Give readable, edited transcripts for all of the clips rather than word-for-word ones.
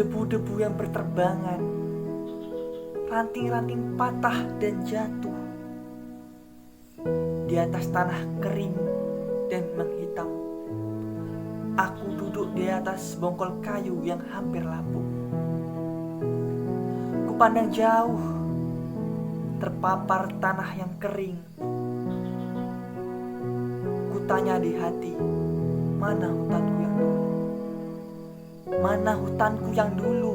debu-debu yang berterbangan, ranting-ranting patah dan jatuh di atas tanah kering dan menghitam. Aku duduk di atas bongkol kayu yang hampir lapuk. Kupandang jauh, terpapar tanah yang kering. Kutanya di hati, mana hutanku yang dulu? Mana hutanku yang dulu?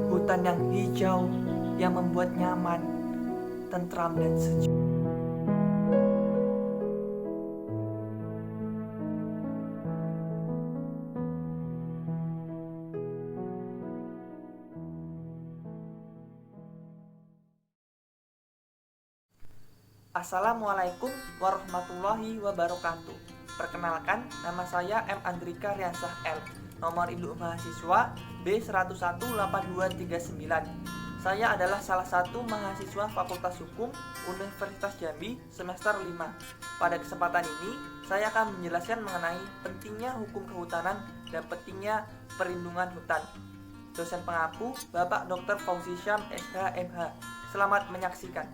Hutan yang hijau yang membuat nyaman, tentram dan sejuk. Assalamualaikum warahmatullahi wabarakatuh. Perkenalkan, nama saya M. Andrika Riansah L. Nomor induk mahasiswa B1182239. Saya adalah salah satu mahasiswa Fakultas Hukum Universitas Jambi semester 5. Pada kesempatan ini, saya akan menjelaskan mengenai pentingnya hukum kehutanan dan pentingnya perlindungan hutan. Dosen pengaku Bapak Dr. Fauzi Syam SH MH. Selamat menyaksikan.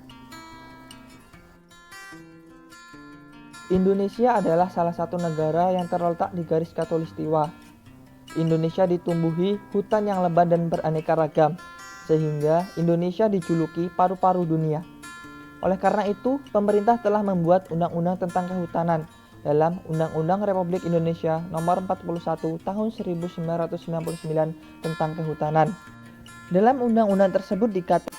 Indonesia adalah salah satu negara yang terletak di garis khatulistiwa. Indonesia ditumbuhi hutan yang lebat dan beraneka ragam, sehingga Indonesia dijuluki paru-paru dunia. Oleh karena itu, pemerintah telah membuat undang-undang tentang kehutanan dalam Undang-Undang Republik Indonesia Nomor 41 Tahun 1999 tentang kehutanan. Dalam undang-undang tersebut dikatakan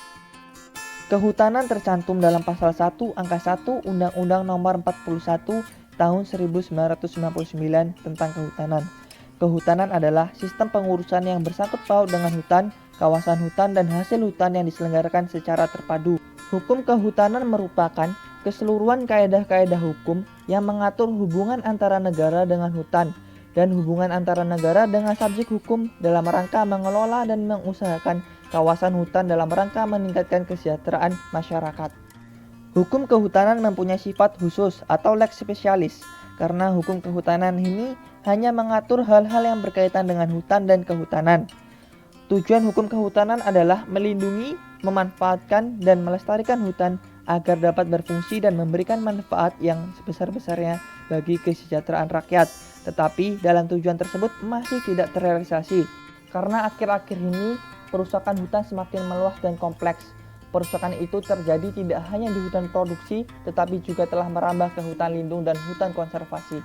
kehutanan tercantum dalam pasal 1 angka 1 Undang-Undang Nomor 41 Tahun 1999 tentang kehutanan. Kehutanan adalah sistem pengurusan yang bersangkut paut dengan hutan, kawasan hutan, dan hasil hutan yang diselenggarakan secara terpadu. Hukum kehutanan merupakan keseluruhan kaedah-kaedah hukum yang mengatur hubungan antara negara dengan hutan dan hubungan antara negara dengan subjek hukum dalam rangka mengelola dan mengusahakan kawasan hutan dalam rangka meningkatkan kesejahteraan masyarakat. Hukum kehutanan mempunyai sifat khusus atau lex specialis karena hukum kehutanan ini hanya mengatur hal-hal yang berkaitan dengan hutan dan kehutanan. Tujuan hukum kehutanan adalah melindungi, memanfaatkan, dan melestarikan hutan agar dapat berfungsi dan memberikan manfaat yang sebesar-besarnya bagi kesejahteraan rakyat. Tetapi dalam tujuan tersebut masih tidak terrealisasi karena akhir-akhir ini perusakan hutan semakin meluas dan kompleks. Perusakan itu terjadi tidak hanya di hutan produksi, tetapi juga telah merambah ke hutan lindung dan hutan konservasi.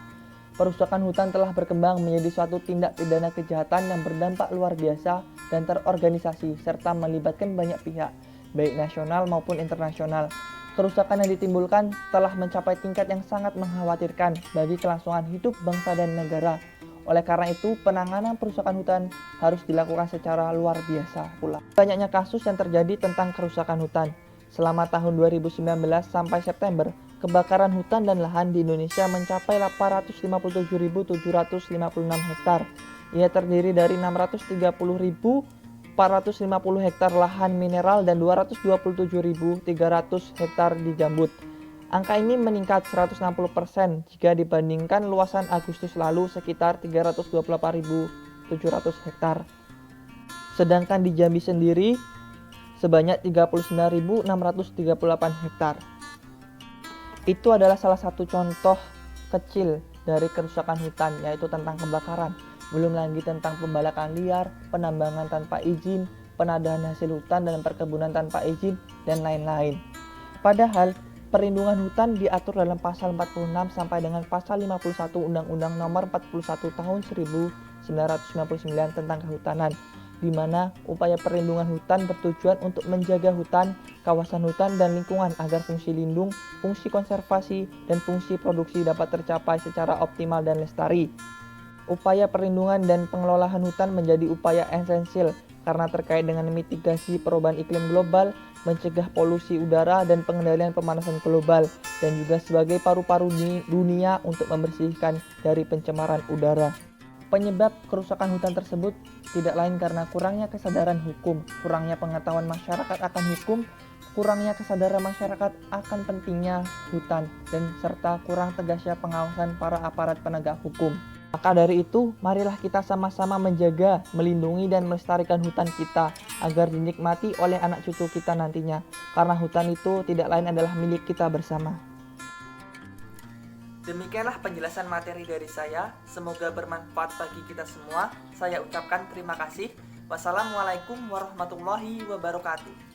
Perusakan hutan telah berkembang menjadi suatu tindak pidana kejahatan yang berdampak luar biasa dan terorganisasi, serta melibatkan banyak pihak, baik nasional maupun internasional. Kerusakan yang ditimbulkan telah mencapai tingkat yang sangat mengkhawatirkan bagi kelangsungan hidup bangsa dan negara. Oleh karena itu, penanganan perusakan hutan harus dilakukan secara luar biasa pula. Banyaknya kasus yang terjadi tentang kerusakan hutan. Selama tahun 2019 sampai September, kebakaran hutan dan lahan di Indonesia mencapai 857.756 hektar. Ia terdiri dari 630.450 hektar lahan mineral dan 227.300 hektar di gambut. Angka ini meningkat 160% jika dibandingkan luasan Agustus lalu sekitar 328.700 hektar. Sedangkan di Jambi sendiri sebanyak 39.638 hektar. Itu adalah salah satu contoh kecil dari kerusakan hutan, yaitu tentang kebakaran. Belum lagi tentang pembalakan liar, penambangan tanpa izin, penadahan hasil hutan dan perkebunan tanpa izin, dan lain-lain. Padahal perlindungan hutan diatur dalam pasal 46 sampai dengan pasal 51 Undang-Undang Nomor 41 Tahun 1999 tentang kehutanan, di mana upaya perlindungan hutan bertujuan untuk menjaga hutan, kawasan hutan, dan lingkungan agar fungsi lindung, fungsi konservasi, dan fungsi produksi dapat tercapai secara optimal dan lestari. Upaya perlindungan dan pengelolaan hutan menjadi upaya esensial karena terkait dengan mitigasi perubahan iklim global, mencegah polusi udara dan pengendalian pemanasan global, dan juga sebagai paru-paru dunia untuk membersihkan dari pencemaran udara. Penyebab kerusakan hutan tersebut tidak lain karena kurangnya kesadaran hukum, kurangnya pengetahuan masyarakat akan hukum, kurangnya kesadaran masyarakat akan pentingnya hutan, dan serta kurang tegasnya pengawasan para aparat penegak hukum. Maka dari itu, marilah kita sama-sama menjaga, melindungi, dan melestarikan hutan kita agar dinikmati oleh anak cucu kita nantinya. Karena hutan itu tidak lain adalah milik kita bersama. Demikianlah penjelasan materi dari saya. Semoga bermanfaat bagi kita semua. Saya ucapkan terima kasih. Wassalamualaikum warahmatullahi wabarakatuh.